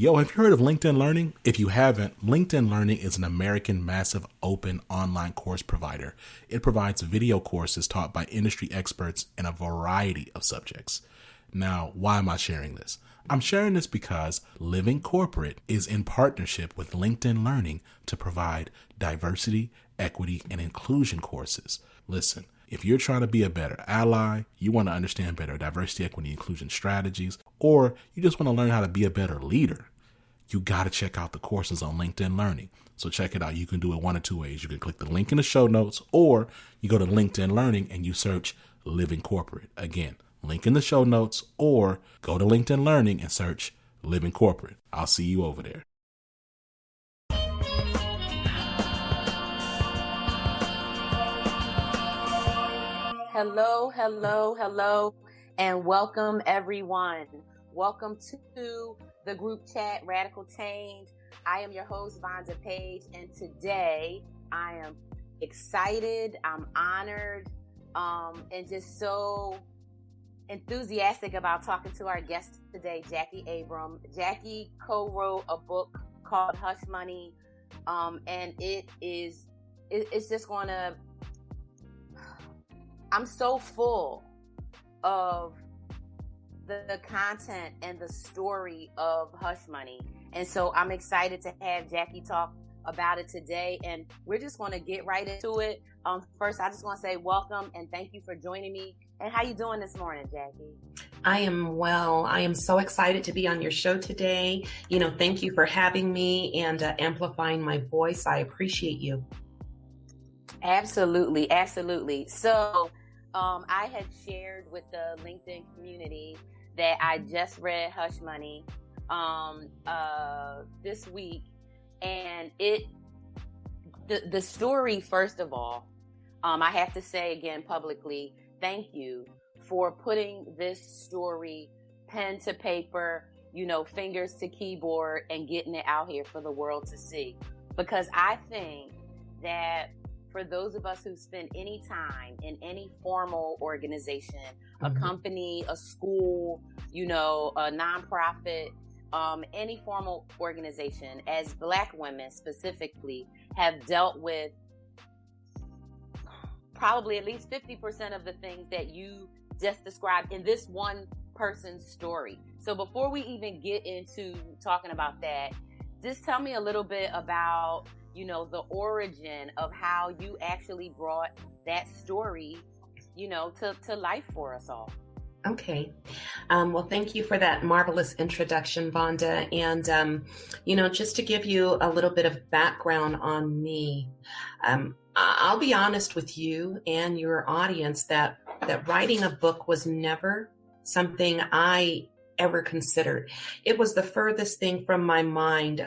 Yo, have you heard of LinkedIn Learning? If you haven't, LinkedIn Learning is an American massive open online course provider. It provides video courses taught by industry experts in a variety of subjects. Now, why am I sharing this? I'm sharing this because Living Corporate is in partnership with LinkedIn Learning to provide diversity, equity, and inclusion courses. Listen, if you're trying to be a better ally, you want to understand better diversity, equity, inclusion strategies, or you just want to learn how to be a better leader, you got to check out the courses on LinkedIn Learning. So check it out. You can do it one of two ways. You can click the link in the show notes, or you go to LinkedIn Learning and you search Living Corporate. Again, link in the show notes, or go to LinkedIn Learning and search Living Corporate. I'll see you over there. Hello, and welcome everyone. Welcome to the group chat, Radical Change. I am your host, Vonda Page, and today I am excited, I'm honored, and just so enthusiastic about talking to our guest today, Jacquie Abram. Jacquie co-wrote a book called Hush Money, and it's just going to, I'm so full of the content and the story of Hush Money. And so I'm excited to have Jacquie talk about it today. And we're just going to get right into it. First, I just want to say welcome and thank you for joining me. And how you doing this morning, Jacquie? I am well. I am so excited to be on your show today. Thank you for having me and amplifying my voice. I appreciate you. Absolutely. So, I had shared with the LinkedIn community that I just read Hush Money this week, and the story, first of all, I have to say again publicly, thank you for putting this story pen to paper, fingers to keyboard, and getting it out here for the world to see, because I think that for those of us who spend any time in any formal organization, a company, a school, a nonprofit, any formal organization, as Black women specifically, have dealt with probably at least 50% of the things that you just described in this one person's story. So before we even get into talking about that, just tell me a little bit about the origin of how you actually brought that story, to life for us all. Okay. Well, thank you for that marvelous introduction, Vonda. And, just to give you a little bit of background on me, I'll be honest with you and your audience that writing a book was never something I ever considered. It was the furthest thing from my mind.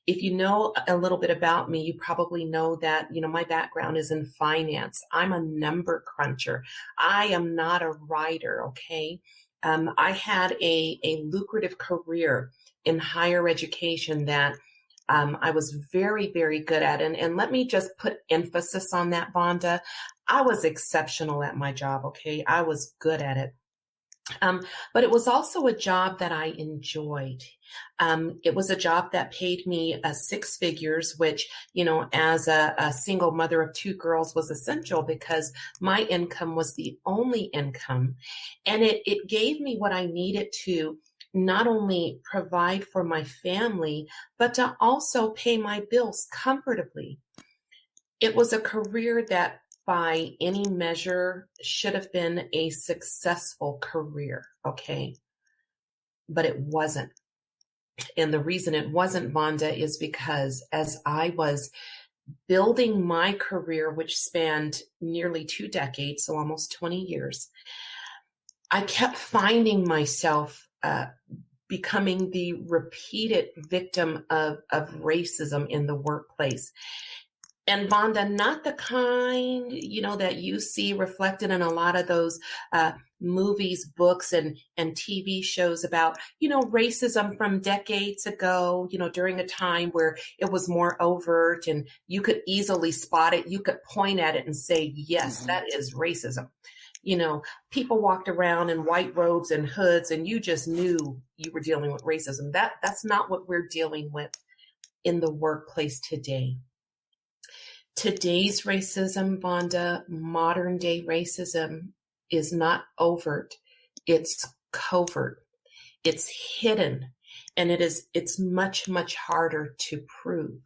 If you know a little bit about me, you probably know that, my background is in finance. I'm a number cruncher. I am not a writer. Okay. I had a lucrative career in higher education that I was very, very good at. And let me just put emphasis on that, Vonda. I was exceptional at my job. Okay. I was good at it. But it was also a job that I enjoyed. It was a job that paid me six figures, which, as a single mother of two girls was essential because my income was the only income. And it gave me what I needed to not only provide for my family, but to also pay my bills comfortably. It was a career that by any measure should have been a successful career. Okay. But it wasn't. And the reason it wasn't, Vonda, is because as I was building my career, which spanned nearly 2 decades, so almost 20 years, I kept finding myself becoming the repeated victim of racism in the workplace. And Vonda, not the kind, that you see reflected in a lot of those movies, books, and TV shows about, racism from decades ago, during a time where it was more overt and you could easily spot it. You could point at it and say, yes, that is racism. people walked around in white robes and hoods and you just knew you were dealing with racism. That's not what we're dealing with in the workplace today. Today's racism, Vonda, modern day racism, is not overt. It's covert. It's hidden. And it's much, much harder to prove.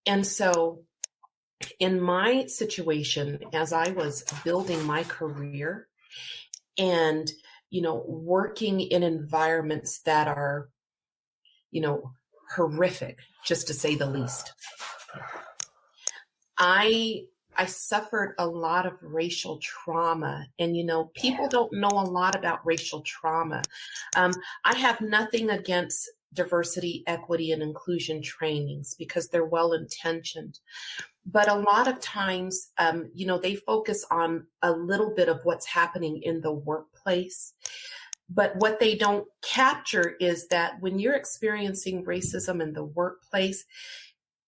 And so in my situation, as I was building my career and, working in environments that are, horrific, just to say the least, I suffered a lot of racial trauma. And, people don't know a lot about racial trauma. I have nothing against diversity, equity, and inclusion trainings because they're well-intentioned. But a lot of times, they focus on a little bit of what's happening in the workplace. But what they don't capture is that when you're experiencing racism in the workplace,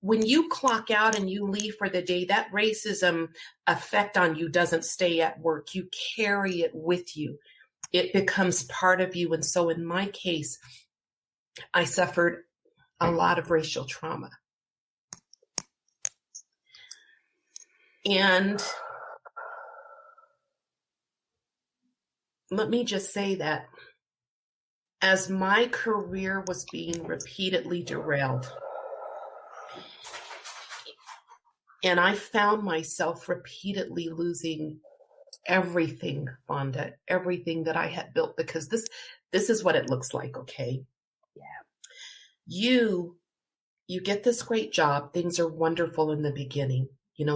when you clock out and you leave for the day, that racism effect on you doesn't stay at work. You carry it with you. It becomes part of you. And so in my case, I suffered a lot of racial trauma. And let me just say that as my career was being repeatedly derailed, and I found myself repeatedly losing everything, Vonda, everything that I had built, because this is what it looks like, okay? Yeah. You get this great job. Things are wonderful in the beginning.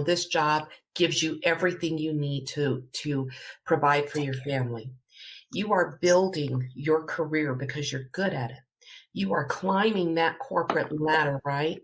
This job gives you everything you need to provide for your family. You are building your career because you're good at it. You are climbing that corporate ladder, right?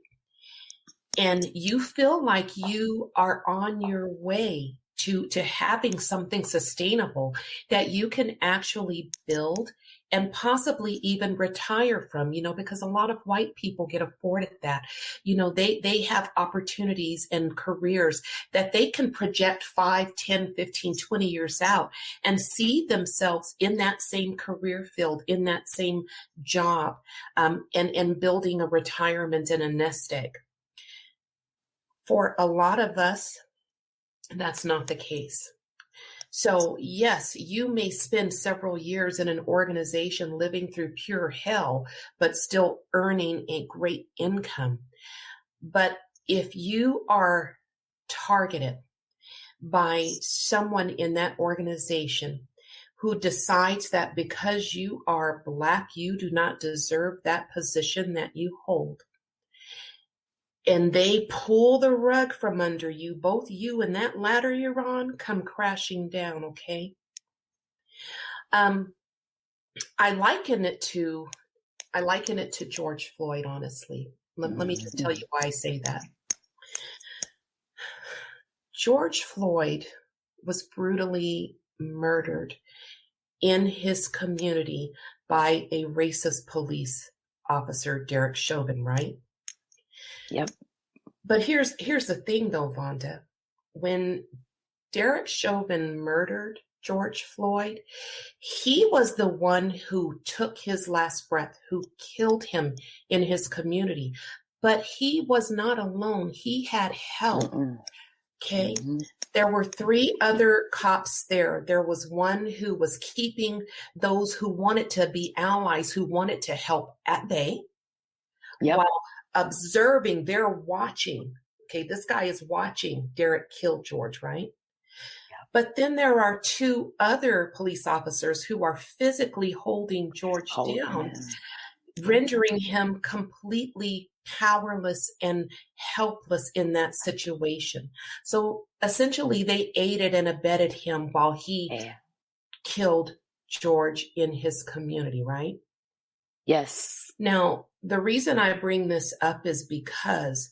And you feel like you are on your way to having something sustainable that you can actually build and possibly even retire from, because a lot of white people get afforded that. They have opportunities and careers that they can project 5, 10, 15, 20 years out and see themselves in that same career field, in that same job, and building a retirement and a nest egg. For a lot of us, that's not the case. So yes, you may spend several years in an organization living through pure hell, but still earning a great income. But if you are targeted by someone in that organization who decides that because you are Black, you do not deserve that position that you hold, and they pull the rug from under you, both you and that ladder you're on come crashing down, okay? I liken it to George Floyd, honestly. Let me just tell you why I say that. George Floyd was brutally murdered in his community by a racist police officer, Derek Chauvin, right? Yep. But here's the thing, though, Vonda. When Derek Chauvin murdered George Floyd, he was the one who took his last breath, who killed him in his community. But he was not alone. He had help. Okay. Mm-hmm. There were 3 other cops there. There was one who was keeping those who wanted to be allies, who wanted to help at bay. Yep. While observing, they're watching. Okay, this guy is watching Derek kill George, right? Yeah. But then there are 2 other police officers who are physically holding George down, rendering him completely powerless and helpless in that situation. So essentially, they aided and abetted him while he killed George in his community, right? Yes. Now, the reason I bring this up is because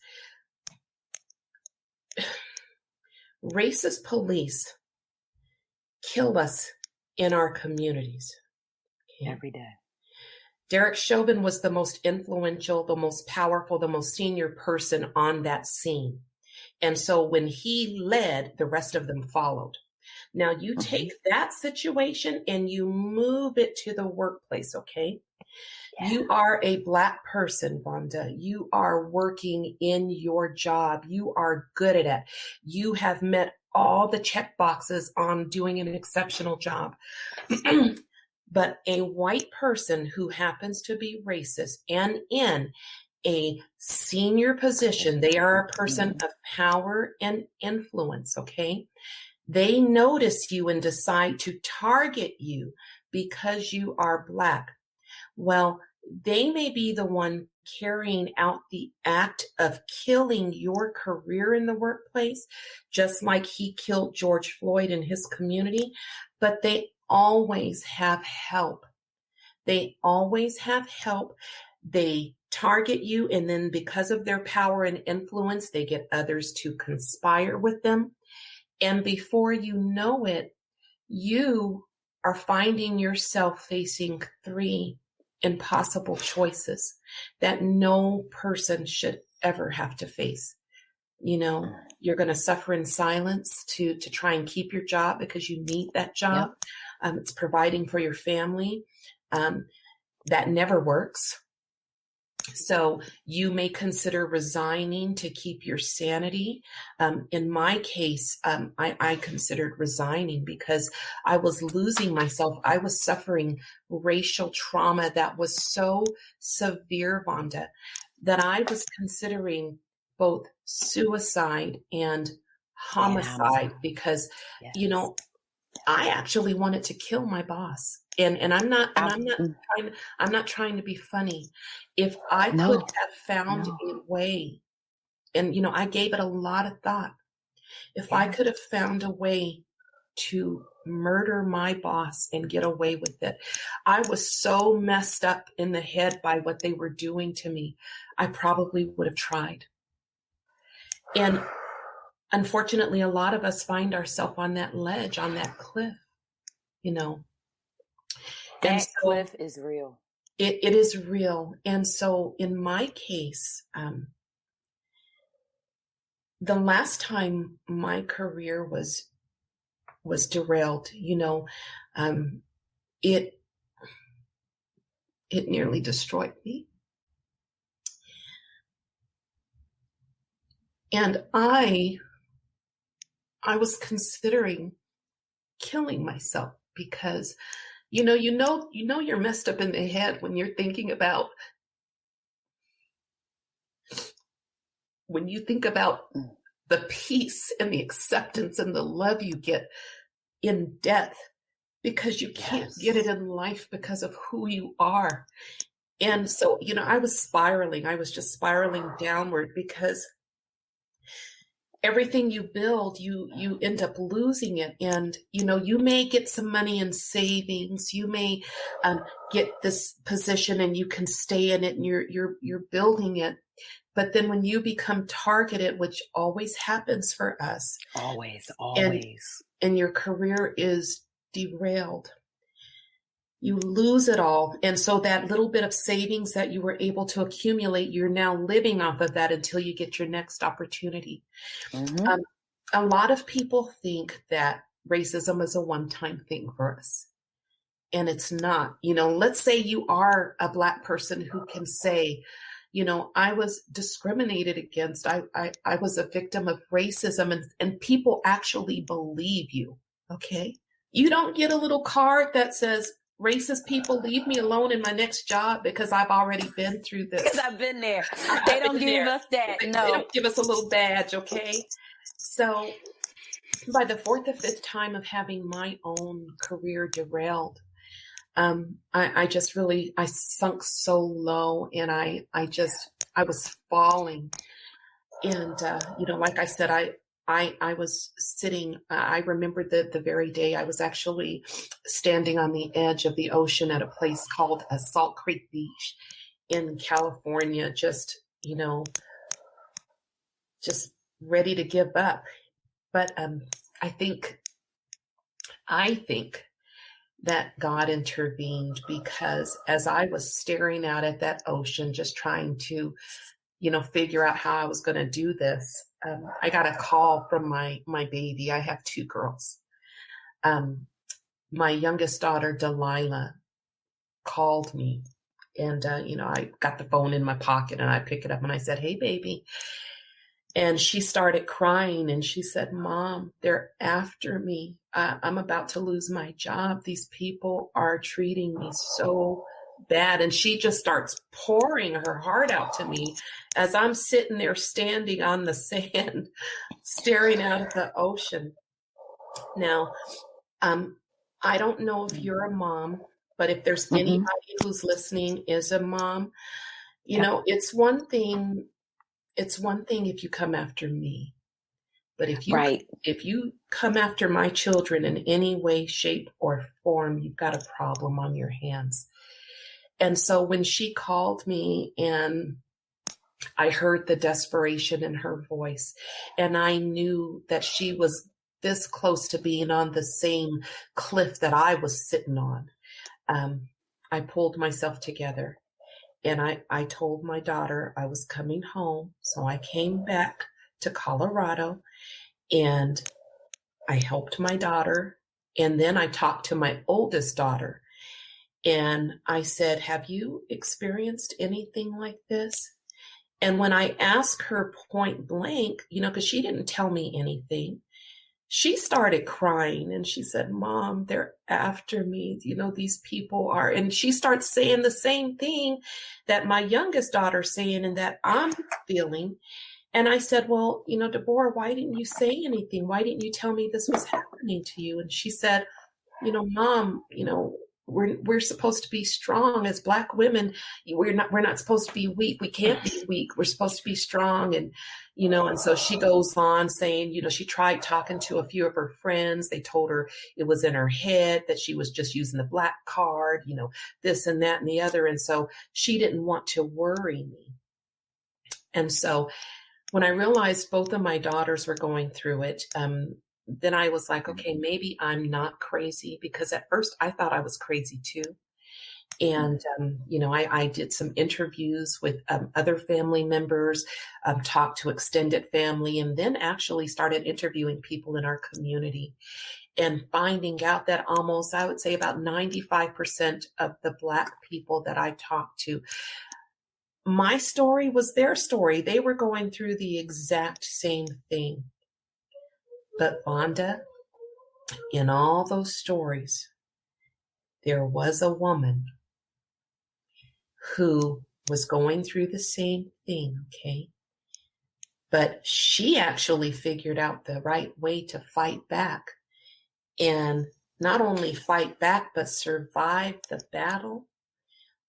racist police kill us in our communities. Every day. Derek Chauvin was the most influential, the most powerful, the most senior person on that scene. And so when he led, the rest of them followed. Now you take that situation and you move it to the workplace, okay? Yeah. You are a Black person, Vonda. You are working in your job. You are good at it. You have met all the check boxes on doing an exceptional job. But a white person who happens to be racist and in a senior position, they are a person of power and influence, okay? They notice you and decide to target you because you are Black. Well, they may be the one carrying out the act of killing your career in the workplace, just like he killed George Floyd in his community, but they always have help. They always have help. They target you, and then because of their power and influence, they get others to conspire with them. And before you know it, you are finding yourself facing 3 impossible choices that no person should ever have to face. You know, you're going to suffer in silence to try and keep your job because you need that job. Yep. It's providing for your family. That never works. So you may consider resigning to keep your sanity. In my case, I considered resigning because I was losing myself. I was suffering racial trauma that was so severe, Vonda, that I was considering both suicide and homicide because, you know, I actually wanted to kill my boss. And I'm not trying to be funny. If I could have found a way, and you know, I gave it a lot of thought. If I could have found a way to murder my boss and get away with it, I was so messed up in the head by what they were doing to me, I probably would have tried. And unfortunately, a lot of us find ourselves on that ledge, on that cliff, you know. That cliff is real. It is real. And so in my case, the last time my career was derailed, you know, it nearly destroyed me. And I was considering killing myself because you know you're messed up in the head when you're thinking about the peace and the acceptance and the love you get in death because you can't get it in life because of who you are. And so, you know, I was just spiraling downward because everything you build, you end up losing it. And, you know, you may get some money in savings. You may get this position and you can stay in it and you're building it. But then when you become targeted, which always happens for us. Always. And your career is derailed. You lose it all. And so that little bit of savings that you were able to accumulate, you're now living off of that until you get your next opportunity. Mm-hmm. A lot of people think that racism is a one-time thing for us. And it's not. You know, let's say you are a Black person who can say, you know, I was discriminated against. I was a victim of racism, and people actually believe you. Okay. You don't get a little card that says, racist people, leave me alone in my next job because I've already been through this. Because I've been there. They don't give us that. They don't give us a little badge, okay? So by the 4th or 5th time of having my own career derailed, I sunk so low, and I was falling. And, you know, like I said, I was sitting, I remember the very day I was actually standing on the edge of the ocean at a place called Salt Creek Beach in California, just, you know, just ready to give up. But I think that God intervened because as I was staring out at that ocean, just trying to, you know, figure out how I was going to do this, I got a call from my baby. I have 2 girls. my youngest daughter, Delilah, called me. And, I got the phone in my pocket and I pick it up and I said, "Hey, baby." And she started crying and she said, "Mom, they're after me. I'm about to lose my job. These people are treating me so bad." And she just starts pouring her heart out to me as I'm sitting there standing on the sand, staring out at the ocean. Now, I don't know if you're a mom, but if there's anybody who's listening is a mom, it's one thing if you come after me, but if you come after my children in any way, shape, or form, you've got a problem on your hands. And so when she called me and I heard the desperation in her voice, and I knew that she was this close to being on the same cliff that I was sitting on, I pulled myself together. And I told my daughter I was coming home. So I came back to Colorado and I helped my daughter. And then I talked to my oldest daughter and I said, "Have you experienced anything like this?" And when I asked her point blank, because she didn't tell me anything, she started crying and she said, "Mom, they're after me. These people are." And she starts saying the same thing that my youngest daughter's saying and that I'm feeling. And I said, "Well, Deborah, why didn't you say anything? Why didn't you tell me this was happening to you?" And she said, "Mom, we're supposed to be strong as Black women. We're not supposed to be weak. We can't be weak. We're supposed to be strong." And, and so she goes on saying, she tried talking to a few of her friends. They told her it was in her head, that she was just using the Black card, this and that and the other. And so she didn't want to worry me. And so when I realized both of my daughters were going through it, then I was like, okay, maybe I'm not crazy, because at first I thought I was crazy too. And, I did some interviews with other family members, talked to extended family, and then actually started interviewing people in our community and finding out that almost, I would say about 95% of the Black people that I talked to, my story was their story. They were going through the exact same thing. But Vonda, in all those stories, there was a woman who was going through the same thing, okay? But she actually figured out the right way to fight back, and not only fight back, but survive the battle,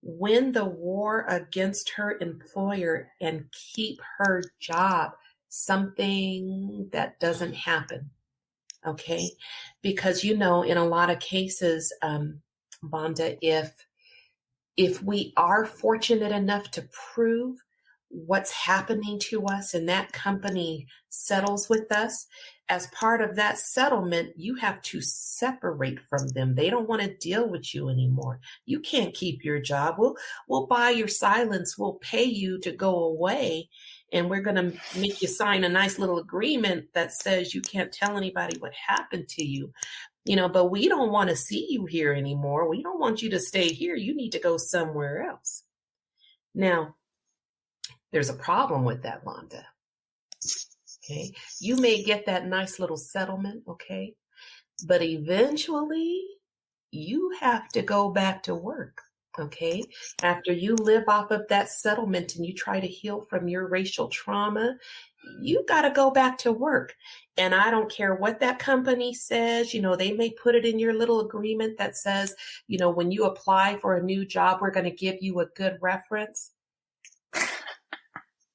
win the war against her employer, and keep her job. Something that doesn't happen, okay? Because, in a lot of cases, Vonda, if we are fortunate enough to prove what's happening to us and that company settles with us, as part of that settlement, you have to separate from them. They don't want to deal with you anymore. You can't keep your job. We'll buy your silence. We'll pay you to go away. And we're going to make you sign a nice little agreement that says you can't tell anybody what happened to you. But we don't want to see you here anymore. We don't want you to stay here. You need to go somewhere else. Now, there's a problem with that, Vonda. Okay. You may get that nice little settlement. Okay. But eventually you have to go back to work. Okay. After you live off of that settlement and you try to heal from your racial trauma, you got to go back to work. And I don't care what that company says, they may put it in your little agreement that says, when you apply for a new job, we're going to give you a good reference.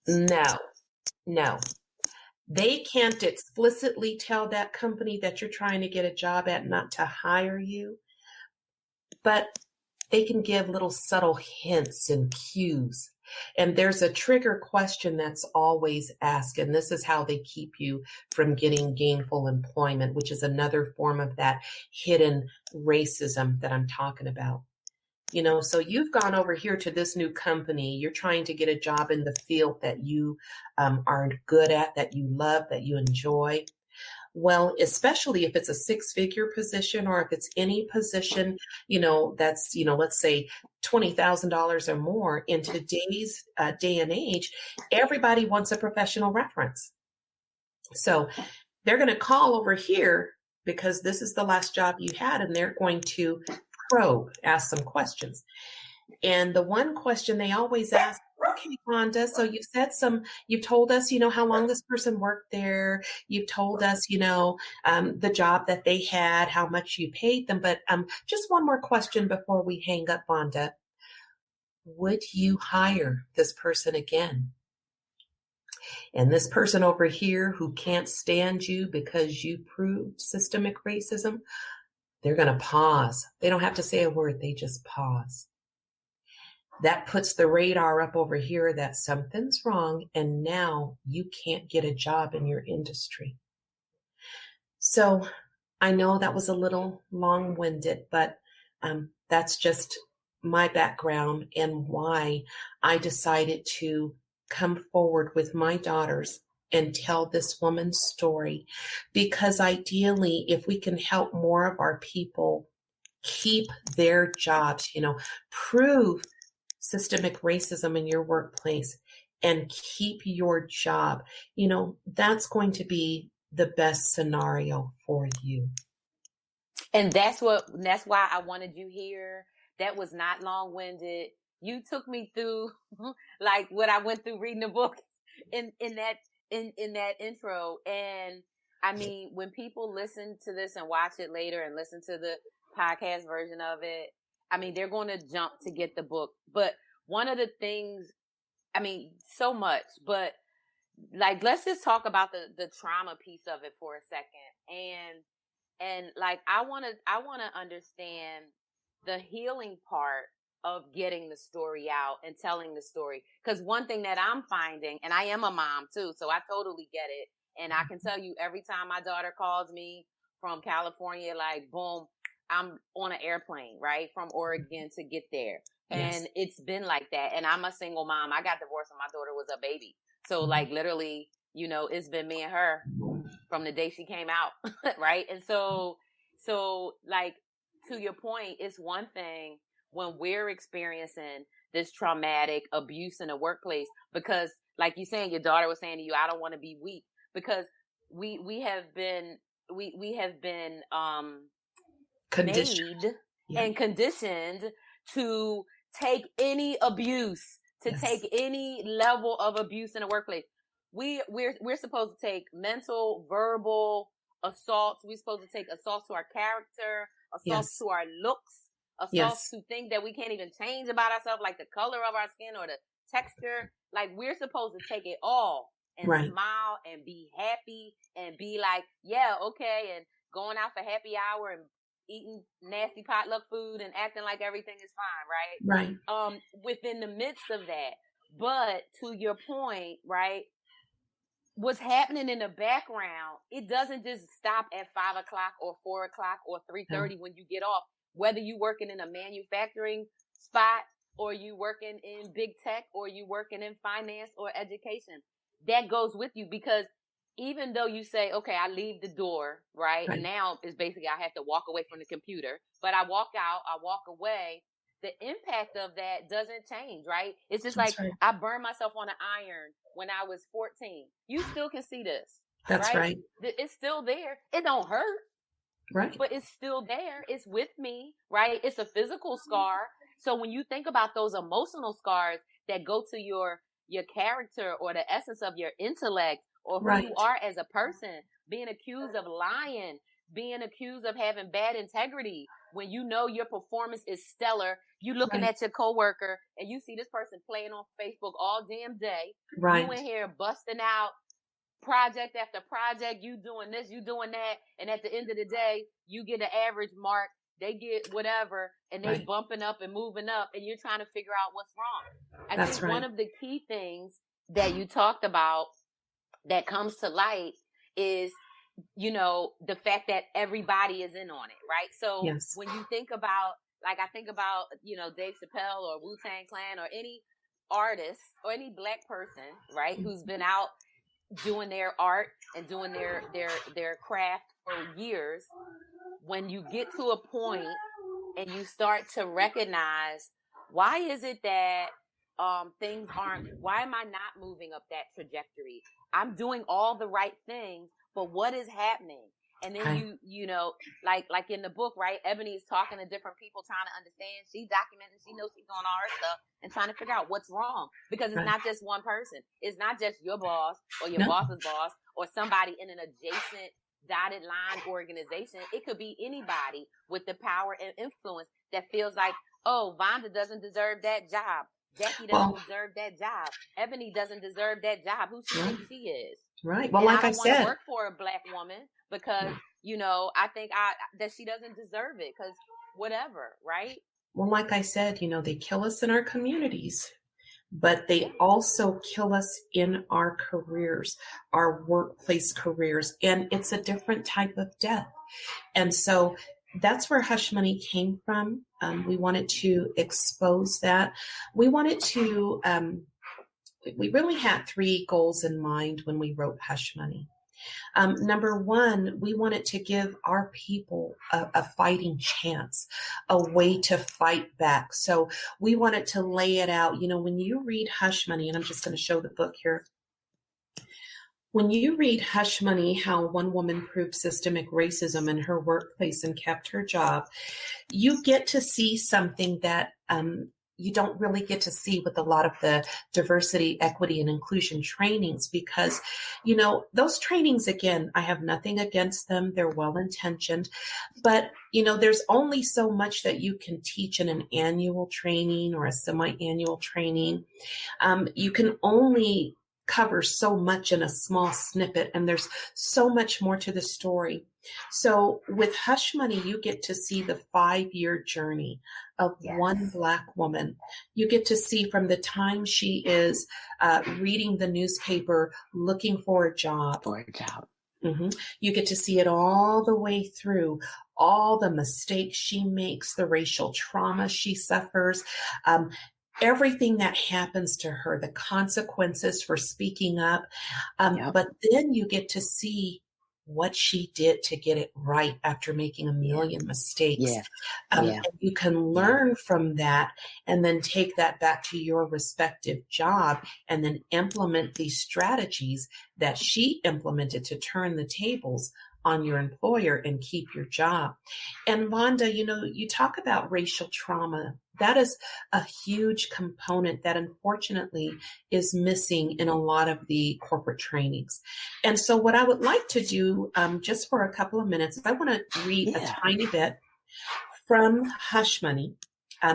No. They can't explicitly tell that company that you're trying to get a job at not to hire you, but they can give little subtle hints and cues. And there's a trigger question that's always asked, and this is how they keep you from getting gainful employment, which is another form of that hidden racism that I'm talking about. So you've gone over here to this new company. You're trying to get a job in the field that you are good at, that you love, that you enjoy. Well, especially if it's a six-figure position or if it's any position, that's, let's say $20,000 or more in today's day and age, everybody wants a professional reference. So they're going to call over here because this is the last job you had, and they're going to probe, ask some questions. And the one question they always ask, okay, Vonda, so you've told us, how long this person worked there. You've told us, the job that they had, how much you paid them. But just one more question before we hang up, Vonda. Would you hire this person again? And this person over here who can't stand you because you proved systemic racism, they're going to pause. They don't have to say a word. They just pause. That puts the radar up over here that something's wrong, and now you can't get a job in your industry. So I know that was a little long-winded, but that's just my background and why I decided to come forward with my daughters and tell this woman's story. Because ideally, if we can help more of our people keep their jobs, prove systemic racism in your workplace and keep your job, that's going to be the best scenario for you. And that's why I wanted you here. That was not long-winded. You took me through like what I went through reading the book in that intro. And I mean, when people listen to this and watch it later and listen to the podcast version of it, I mean, they're going to jump to get the book. But one of the things, I mean, so much, but like, let's just talk about the trauma piece of it for a second. And like, I want to understand the healing part of getting the story out and telling the story. Because one thing that I'm finding, and I am a mom too, so I totally get it. And I can tell you every time my daughter calls me from California, like, boom, I'm on an airplane, right, from Oregon to get there. Yes. And it's been like that. And I'm a single mom. I got divorced when my daughter was a baby. So like literally, it's been me and her from the day she came out. Right. And so like, to your point, it's one thing when we're experiencing this traumatic abuse in the workplace, because like you saying, your daughter was saying to you, I don't want to be weak, because we have been conditioned. made and conditioned to take any abuse, to take any level of abuse in the workplace. We're supposed to take mental, verbal assaults. We're supposed to take assaults to our character, assaults to our looks, assaults to things that we can't even change about ourselves, like the color of our skin or the texture. Like, we're supposed to take it all and smile and be happy and be like, yeah, okay, and going out for happy hour and eating nasty potluck food and acting like everything is fine, right? Right. Within the midst of that. But to your point, right, what's happening in the background, it doesn't just stop at 5 o'clock or 4 o'clock or 3:30 when you get off. Whether you working in a manufacturing spot or you working in big tech or you working in finance or education, that goes with you. Because even though you say, okay, I leave the door, right? And now it's basically I have to walk away from the computer, but I walk out, I walk away. The impact of that doesn't change, right? It's just like I burned myself on an iron when I was 14. You still can see this. That's right. It's still there. It don't hurt. Right. But it's still there. It's with me, right? It's a physical scar. So when you think about those emotional scars that go to your character or the essence of your intellect or who you are as a person, being accused of lying, being accused of having bad integrity, when you know your performance is stellar, you looking at your coworker and you see this person playing on Facebook all damn day. You in here busting out project after project, you doing this, you doing that, and at the end of the day, you get an average mark, they get whatever, and they bumping up and moving up, and you're trying to figure out what's wrong. I think one of the key things that you talked about that comes to light is, the fact that everybody is in on it, right? So when you think about, like, I think about, Dave Chappelle or Wu-Tang Clan or any artist or any black person, right, who's been out doing their art and doing their craft for years, when you get to a point and you start to recognize, why is it that things aren't, why am I not moving up that trajectory? I'm doing all the right things, but what is happening? And then you know, like in the book, right? Ebony's talking to different people, trying to understand. She's documenting. She knows she's doing all her stuff and trying to figure out what's wrong, because it's not just one person. It's not just your boss or your boss's boss or somebody in an adjacent dotted line organization. It could be anybody with the power and influence that feels like, oh, Vonda doesn't deserve that job. Jacquie doesn't deserve that job. Ebony doesn't deserve that job. Who she thinks she is? Right. Well, and like I said, want to work for a Black woman because, you know, I think that she doesn't deserve it, because whatever, right? Well, like I said, you know, they kill us in our communities, but they also kill us in our careers, our workplace careers, and it's a different type of death. And so that's where Hush Money came from. We wanted to expose that. We wanted to, we really had 3 goals in mind when we wrote Hush Money. Number one, we wanted to give our people a fighting chance, a way to fight back. So we wanted to lay it out. You know, when you read Hush Money, and I'm just going to show the book here. When you read Hush Money, how one woman proved systemic racism in her workplace and kept her job, you get to see something that you don't really get to see with a lot of the diversity, equity, and inclusion trainings, because, you know, those trainings, again, I have nothing against them. They're well-intentioned, but, you know, there's only so much that you can teach in an annual training or a semi-annual training. You can only cover so much in a small snippet, and there's so much more to the story. So with Hush Money, you get to see the 5-year journey of one Black woman. You get to see from the time she is reading the newspaper, looking for a job. Mm-hmm. You get to see it all the way through, all the mistakes she makes, the racial trauma she suffers, everything that happens to her, the consequences for speaking up. But then you get to see what she did to get it right after making a million mistakes. And you can learn from that and then take that back to your respective job and then implement these strategies that she implemented to turn the tables on your employer and keep your job. And Vonda, you know, you talk about racial trauma. That is a huge component that unfortunately is missing in a lot of the corporate trainings. And so what I would like to do, just for a couple of minutes, I want to read a tiny bit from Hush Money.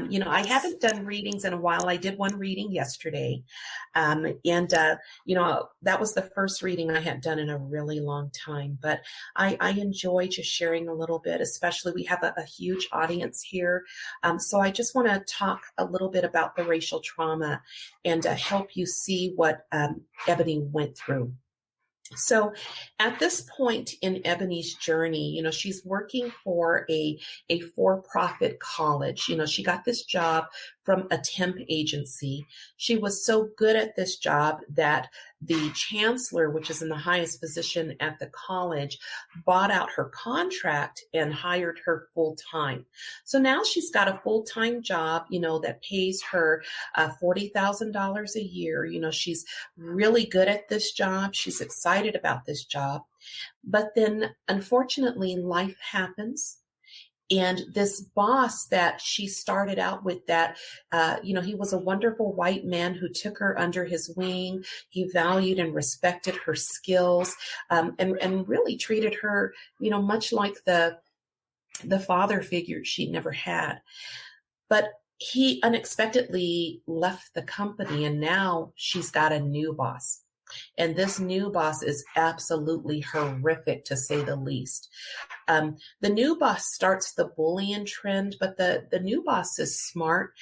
You know, I haven't done readings in a while. I did one reading yesterday. You know, that was the first reading I had done in a really long time. But I enjoy just sharing a little bit, especially we have a huge audience here. So I just want to talk a little bit about the racial trauma and help you see what Ebony went through. So at this point in Ebony's journey, you know, she's working for a for-profit college. You know, she got this job from a temp agency. She was so good at this job that the chancellor, which is in the highest position at the college, bought out her contract and hired her full time. So now she's got a full-time job, you know, that pays her $40,000 a year. You know, she's really good at this job. She's excited about this job. But then, unfortunately, life happens. And this boss that she started out with, that, you know, he was a wonderful white man who took her under his wing. He valued and respected her skills, and really treated her, you know, much like the father figure she never had. But he unexpectedly left the company, and now she's got a new boss. And this new boss is absolutely horrific, to say the least. The new boss starts the bullying trend, but the new boss is smart.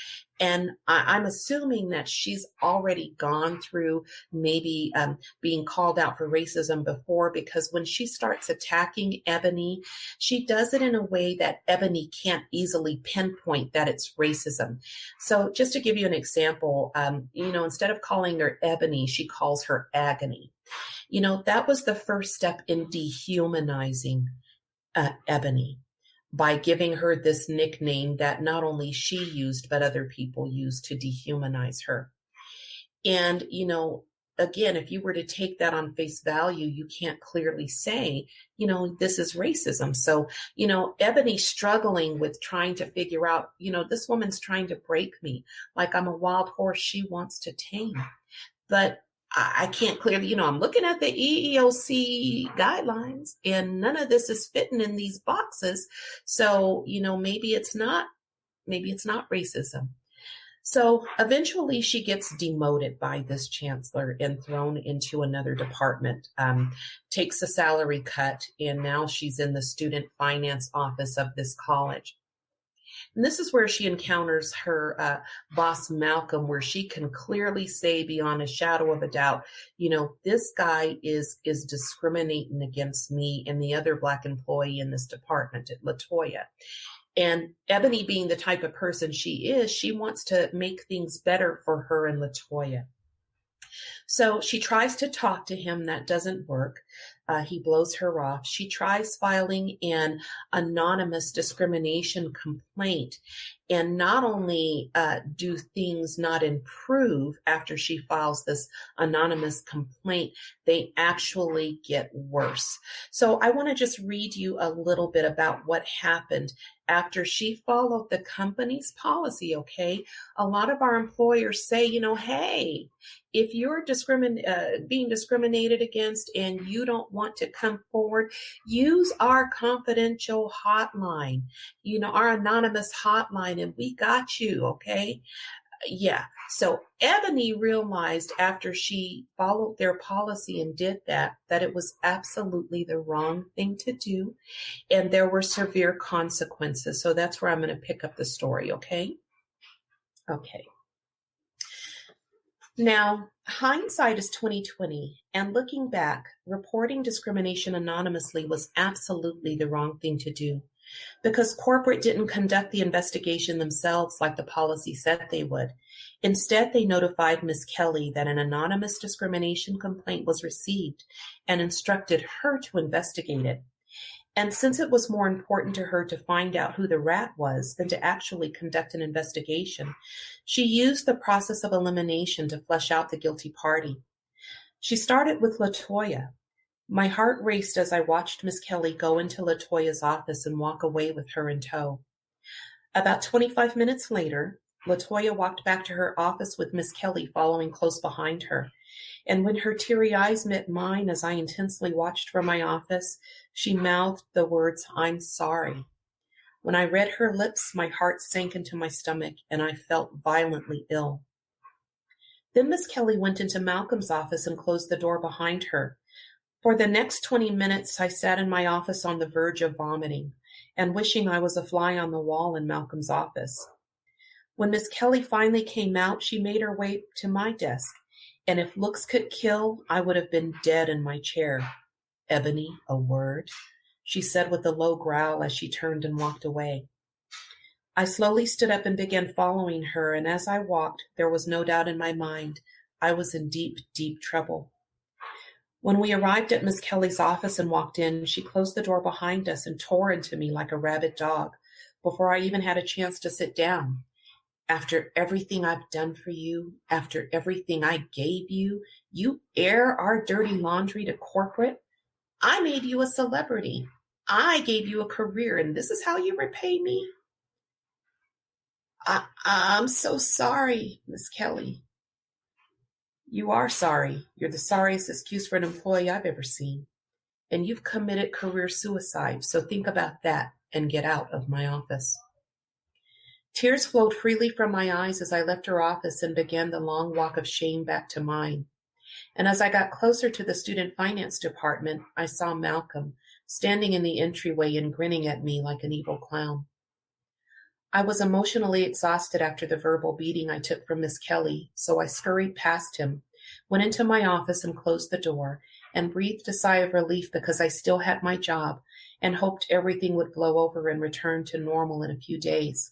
And I'm assuming that she's already gone through maybe being called out for racism before, because when she starts attacking Ebony, she does it in a way that Ebony can't easily pinpoint that it's racism. So just to give you an example, instead of calling her Ebony, she calls her Agony. That was the first step in dehumanizing Ebony, by giving her this nickname that not only she used, but other people used to dehumanize her. And, again, if you were to take that on face value, you can't clearly say, this is racism. So, Ebony's struggling with trying to figure out, this woman's trying to break me like I'm a wild horse she wants to tame. But I can't clearly, I'm looking at the EEOC guidelines and none of this is fitting in these boxes. So, maybe it's not racism. So eventually she gets demoted by this chancellor and thrown into another department, takes a salary cut, and now she's in the student finance office of this college. And this is where she encounters her boss, Malcolm, where she can clearly say beyond a shadow of a doubt, this guy is discriminating against me and the other Black employee in this department, LaToya. And Ebony, being the type of person she is, she wants to make things better for her and LaToya. So she tries to talk to him. That doesn't work. He blows her off. She tries filing an anonymous discrimination complaint. And not only do things not improve after she files this anonymous complaint, they actually get worse. So I want to just read you a little bit about what happened after she followed the company's policy, okay? A lot of our employers say, hey, if you're being discriminated against and you don't want to come forward, use our confidential hotline, our anonymous hotline, and we got you, okay? Yeah. So Ebony realized after she followed their policy and did that it was absolutely the wrong thing to do. And there were severe consequences. So that's where I'm going to pick up the story. Okay. Okay. Now, hindsight is 20/20, and looking back, reporting discrimination anonymously was absolutely the wrong thing to do, because corporate didn't conduct the investigation themselves like the policy said they would. Instead, they notified Ms. Kelly that an anonymous discrimination complaint was received and instructed her to investigate it. And since it was more important to her to find out who the rat was than to actually conduct an investigation, she used the process of elimination to flesh out the guilty party. She started with LaToya. My heart raced as I watched Miss Kelly go into LaToya's office and walk away with her in tow. About 25 minutes later, LaToya walked back to her office with Miss Kelly following close behind her. And when her teary eyes met mine as I intensely watched from my office, she mouthed the words, "I'm sorry." When I read her lips, my heart sank into my stomach and I felt violently ill. Then Miss Kelly went into Malcolm's office and closed the door behind her. For the next 20 minutes, I sat in my office on the verge of vomiting and wishing I was a fly on the wall in Malcolm's office. When Miss Kelly finally came out, she made her way to my desk, and if looks could kill, I would have been dead in my chair. "Ebony, a word," she said with a low growl as she turned and walked away. I slowly stood up and began following her, and as I walked, there was no doubt in my mind I was in deep, deep trouble. When we arrived at Miss Kelly's office and walked in, she closed the door behind us and tore into me like a rabid dog before I even had a chance to sit down. "After everything I've done for you, after everything I gave you, you air our dirty laundry to corporate? I made you a celebrity. I gave you a career, and this is how you repay me?" I'm so sorry, Miss Kelly." "You are sorry. You're the sorriest excuse for an employee I've ever seen. And you've committed career suicide, so think about that and get out of my office." Tears flowed freely from my eyes as I left her office and began the long walk of shame back to mine. And as I got closer to the student finance department, I saw Malcolm standing in the entryway and grinning at me like an evil clown. I was emotionally exhausted after the verbal beating I took from Miss Kelly, so I scurried past him, went into my office and closed the door, and breathed a sigh of relief because I still had my job and hoped everything would blow over and return to normal in a few days.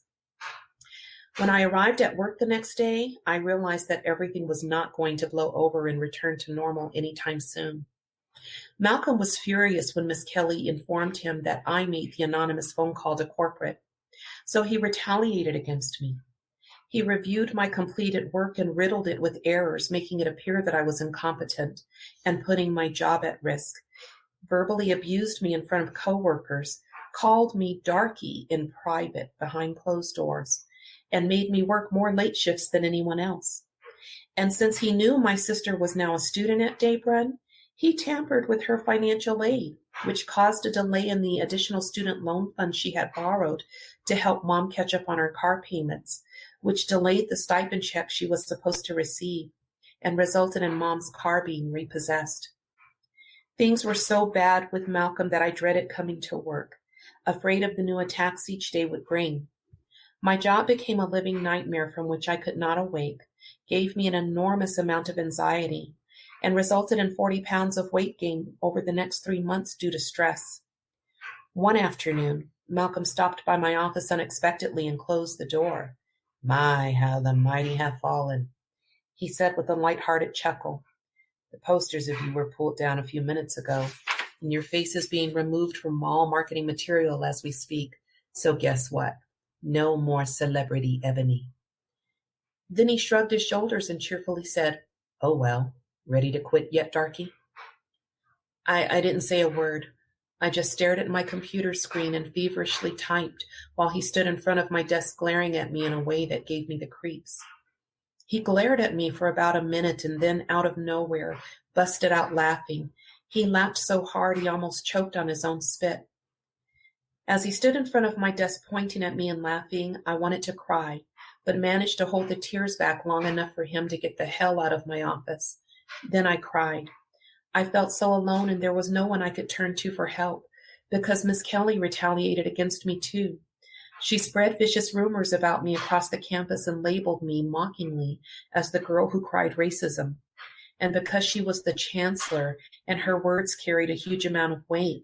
When I arrived at work the next day, I realized that everything was not going to blow over and return to normal anytime soon. Malcolm was furious when Miss Kelly informed him that I made the anonymous phone call to corporate, so he retaliated against me. He reviewed my completed work and riddled it with errors, making it appear that I was incompetent and putting my job at risk, verbally abused me in front of coworkers, called me darky in private behind closed doors, and made me work more late shifts than anyone else. And since he knew my sister was now a student at Daybron, he tampered with her financial aid, which caused a delay in the additional student loan fund she had borrowed to help Mom catch up on her car payments, which delayed the stipend check she was supposed to receive and resulted in Mom's car being repossessed. Things were so bad with Malcolm that I dreaded coming to work, afraid of the new attacks each day would bring. My job became a living nightmare from which I could not awake, gave me an enormous amount of anxiety, and resulted in 40 pounds of weight gain over the next 3 months due to stress. One afternoon, Malcolm stopped by my office unexpectedly and closed the door. "My, how the mighty have fallen," he said with a light-hearted chuckle. "The posters of you were pulled down a few minutes ago, and your face is being removed from mall marketing material as we speak. So guess what? No more celebrity Ebony." Then he shrugged his shoulders and cheerfully said, "Oh well, ready to quit yet, darky?" I didn't say a word. I just stared at my computer screen and feverishly typed while he stood in front of my desk glaring at me in a way that gave me the creeps. He glared at me for about a minute and then, out of nowhere, busted out laughing. He laughed so hard he almost choked on his own spit. As he stood in front of my desk pointing at me and laughing, I wanted to cry, but managed to hold the tears back long enough for him to get the hell out of my office. Then I cried. I felt so alone and there was no one I could turn to for help, because Miss Kelly retaliated against me too. She spread vicious rumors about me across the campus and labeled me mockingly as the girl who cried racism. And because she was the chancellor and her words carried a huge amount of weight,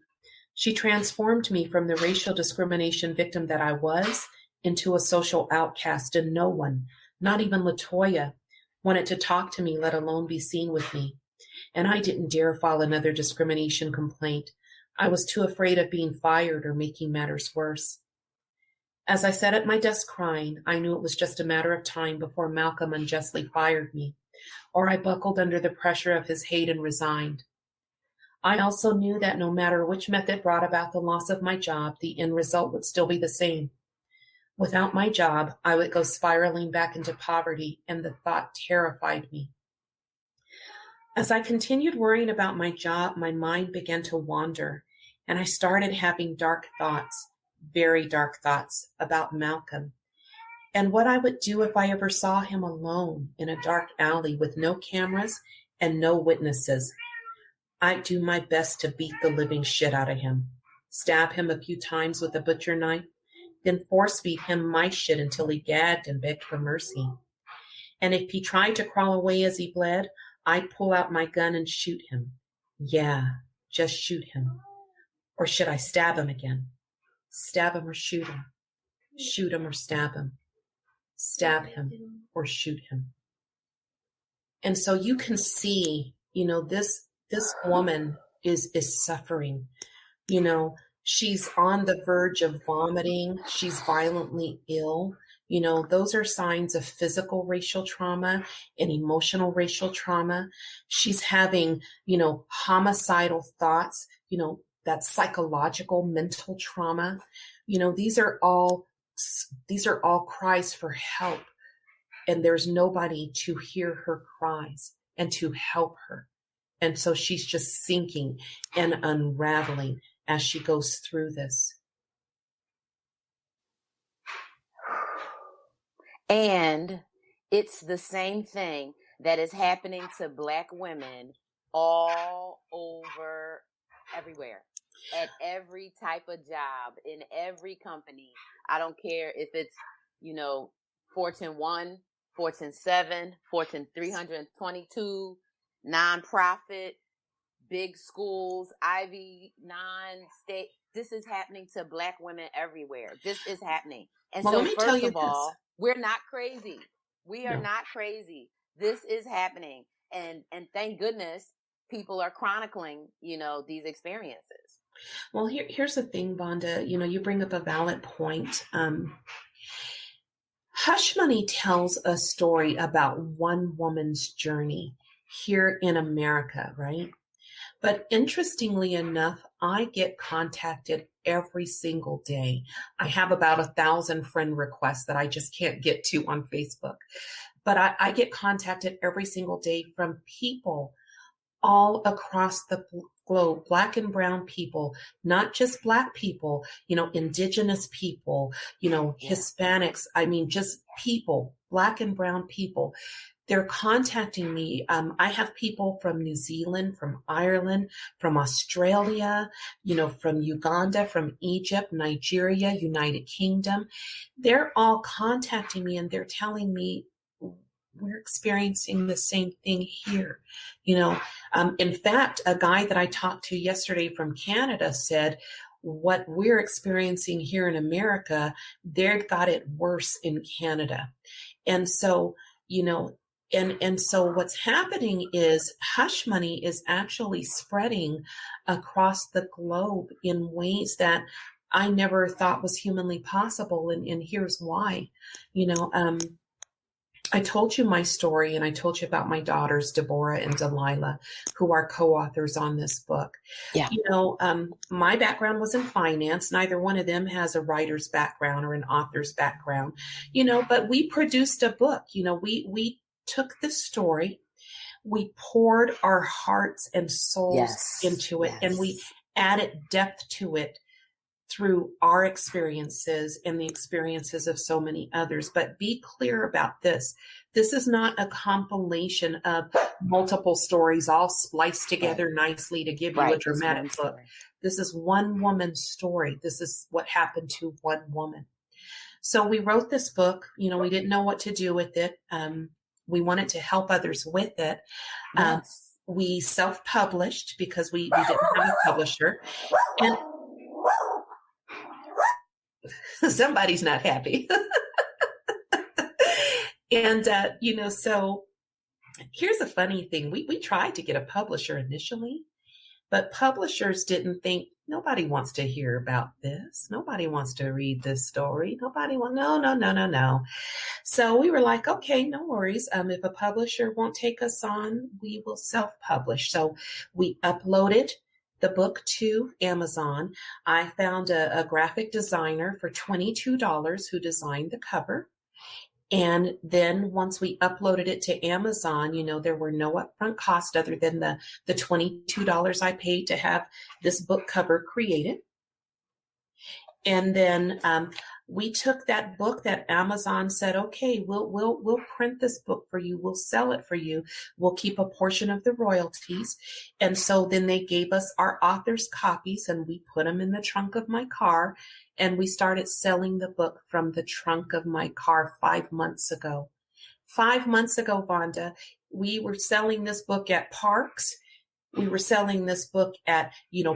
she transformed me from the racial discrimination victim that I was into a social outcast, and no one, not even LaToya, wanted to talk to me, let alone be seen with me. And I didn't dare file another discrimination complaint. I was too afraid of being fired or making matters worse. As I sat at my desk crying, I knew it was just a matter of time before Malcolm unjustly fired me, or I buckled under the pressure of his hate and resigned. I also knew that no matter which method brought about the loss of my job, the end result would still be the same. Without my job, I would go spiraling back into poverty, and the thought terrified me. As I continued worrying about my job, my mind began to wander, and I started having dark thoughts, very dark thoughts about Malcolm, and what I would do if I ever saw him alone in a dark alley with no cameras and no witnesses. I'd do my best to beat the living shit out of him, stab him a few times with a butcher knife, then force feed him my shit until he gagged and begged for mercy. And if he tried to crawl away as he bled, I'd pull out my gun and shoot him. Yeah, just shoot him. Or should I stab him again? Stab him or shoot him? Shoot him or stab him? Stab him or shoot him? And so you can see, this woman is suffering. She's on the verge of vomiting. She's violently ill. Those are signs of physical racial trauma and emotional racial trauma. She's having, homicidal thoughts, that psychological mental trauma. These are all cries for help. And there's nobody to hear her cries and to help her. And so she's just sinking and unraveling as she goes through this. And it's the same thing that is happening to Black women all over everywhere. at every type of job, in every company. I don't care if it's, Fortune 1, Fortune 7, Fortune 322, nonprofit, big schools, Ivy, non-state. This is happening to Black women everywhere. This is happening. And Well, so let me tell first you of all, this. we're not crazy. We are No. not crazy. This is happening. And thank goodness people are chronicling, these experiences. Well, here's the thing, Vonda. You bring up a valid point. Hush Money tells a story about one woman's journey here in America, right? But interestingly enough, I get contacted every single day. I have about 1,000 friend requests that I just can't get to on Facebook. But I get contacted every single day from people all across the globe, Black and brown people, not just Black people, indigenous people, Hispanics. I mean, just people, Black and brown people. They're contacting me. I have people from New Zealand, from Ireland, from Australia, from Uganda, from Egypt, Nigeria, United Kingdom. They're all contacting me and they're telling me we're experiencing the same thing here. In fact, a guy that I talked to yesterday from Canada said, what we're experiencing here in America, they've got it worse in Canada. And so, and so what's happening is Hush Money is actually spreading across the globe in ways that I never thought was humanly possible. And here's why. I told you my story and I told you about my daughters, Deborah and Delilah, who are co-authors on this book. Yeah. My background was in finance. Neither one of them has a writer's background or an author's background, but we produced a book. We took the story, we poured our hearts and souls into it, and we added depth to it through our experiences and the experiences of so many others. But be clear about this. This is not a compilation of multiple stories all spliced together nicely to give you a dramatic book. This is one woman's story. This is what happened to one woman. So we wrote this book. We didn't know what to do with it. We wanted to help others with it. We self-published because we didn't have a publisher. And somebody's not happy. And, so here's a funny thing. We tried to get a publisher initially, but publishers didn't think, nobody wants to hear about this. Nobody wants to read this story. No. So we were like, okay, no worries. If a publisher won't take us on, we will self-publish. So we uploaded the book to Amazon. I found a graphic designer for $22 who designed the cover. And then once we uploaded it to Amazon, there were no upfront costs other than the $22 I paid to have this book cover created. And then we took that book that Amazon said, okay, we'll print this book for you. We'll sell it for you. We'll keep a portion of the royalties. And so then they gave us our author's copies and we put them in the trunk of my car. And we started selling the book from the trunk of my car 5 months ago. 5 months ago, Vonda, we were selling this book at parks. We were selling this book at,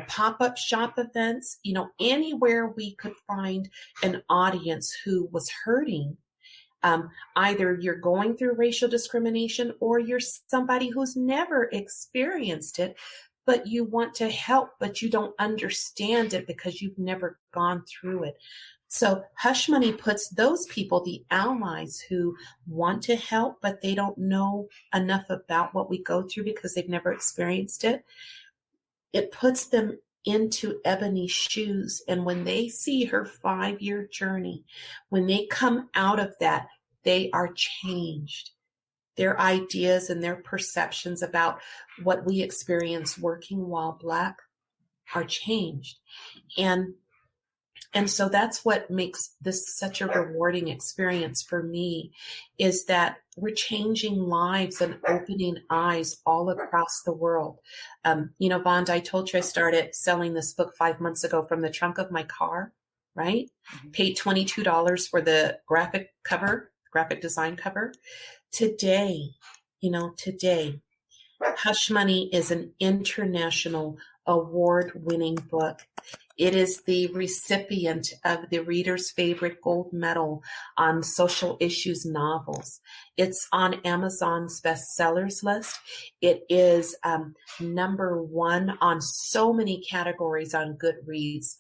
pop-up shop events, anywhere we could find an audience who was hurting. Either you're going through racial discrimination or you're somebody who's never experienced it, but you want to help, but you don't understand it because you've never gone through it. So Hush Money puts those people, the allies who want to help, but they don't know enough about what we go through because they've never experienced it. It puts them into Ebony's shoes. And when they see her 5-year journey, when they come out of that, they are changed. Their ideas and their perceptions about what we experience working while Black are changed. And And so that's what makes this such a rewarding experience for me, is that we're changing lives and opening eyes all across the world. Vonda, I told you I started selling this book 5 months ago from the trunk of my car, right? Mm-hmm. Paid $22 for the graphic design cover. Today, Hush Money is an international award-winning book. It is the recipient of the Reader's Favorite Gold Medal on social issues novels. It's on Amazon's bestsellers list. It is number 1 on so many categories on Goodreads,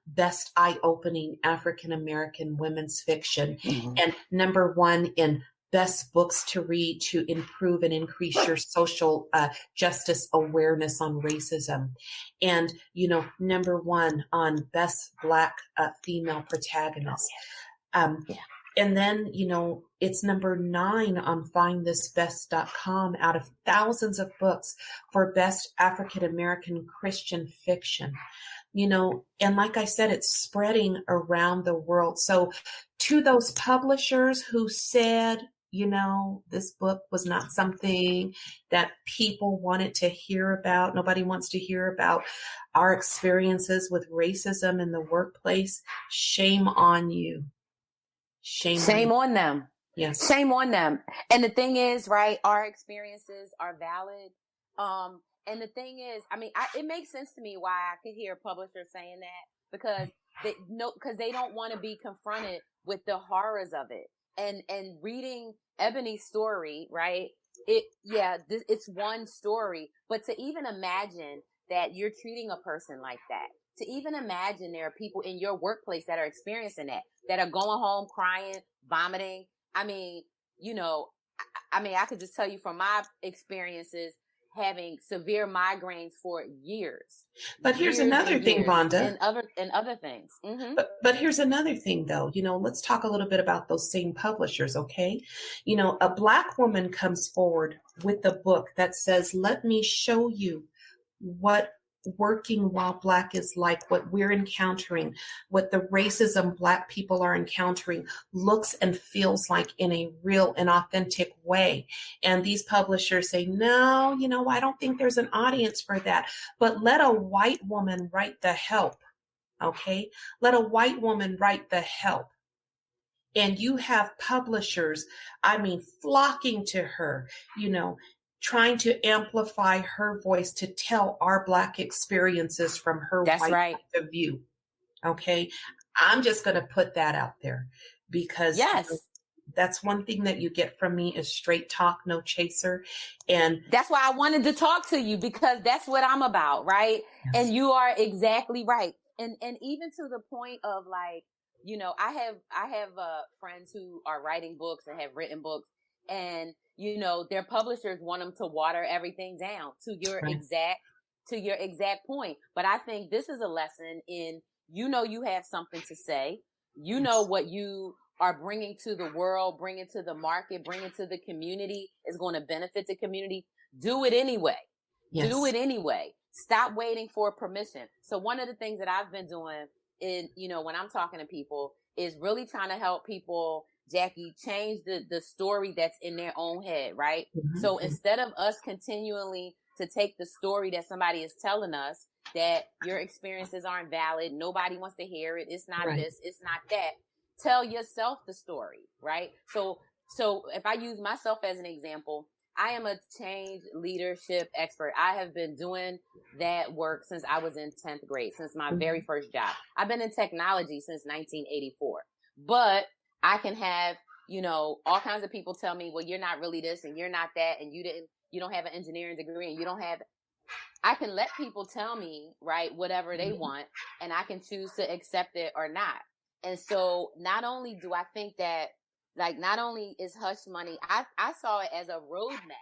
best eye-opening African-American women's fiction, mm-hmm. and number 1 in best books to read to improve and increase your social justice awareness on racism. And, number 1 on best Black female protagonist. And then, it's number 9 on findthisbest.com out of thousands of books for best African-American Christian fiction. And like I said, it's spreading around the world. So to those publishers who said, this book was not something that people wanted to hear about. Nobody wants to hear about our experiences with racism in the workplace. Shame on you. Shame on them. Yes. Shame on them. And the thing is, right, our experiences are valid. And the thing is, it makes sense to me why I could hear publishers saying that, because they don't want to be confronted with the horrors of it. And reading Ebony's story, right? It's one story, but to even imagine that you're treating a person like that, to even imagine there are people in your workplace that are experiencing that are going home crying, vomiting. I could just tell you from my experiences, having severe migraines for years. But here's another thing, Vonda. And other things. Mm-hmm. But here's another thing, though. Let's talk a little bit about those same publishers, okay? A Black woman comes forward with a book that says, let me show you what working while Black is like, what we're encountering, what the racism Black people are encountering looks and feels like in a real and authentic way. And these publishers say, no, I don't think there's an audience for that. But let a white woman write the help, okay? Let a white woman write the help. And you have publishers, flocking to her, trying to amplify her voice to tell our Black experiences from her white point of view. Okay. I'm just going to put that out there because that's one thing that you get from me is straight talk, no chaser. And that's why I wanted to talk to you, because that's what I'm about. Right. Yes. And you are exactly right. And even to the point of I have friends who are writing books and have written books, and their publishers want them to water everything down to your exact point. But I think this is a lesson in, you have something to say, what you are bringing to the world, bringing to the market, bringing to the community is going to benefit the community. Do it anyway. Yes. Do it anyway. Stop waiting for permission. So one of the things that I've been doing in, when I'm talking to people is really trying to help people, Jackie, change the story that's in their own head, right? Mm-hmm. So instead of us continually to take the story that somebody is telling us that your experiences aren't valid, nobody wants to hear it, it's not this, it's not that, tell yourself the story, right? So if I use myself as an example, I am a change leadership expert. I have been doing that work since I was in 10th grade, since my very first job. I've been in technology since 1984, but I can have, all kinds of people tell me, well, you're not really this and you're not that. And you don't have an engineering degree and you don't have, I can let people tell me, right, whatever they want, and I can choose to accept it or not. And so not only do I think that, not only is Hush Money, I saw it as a roadmap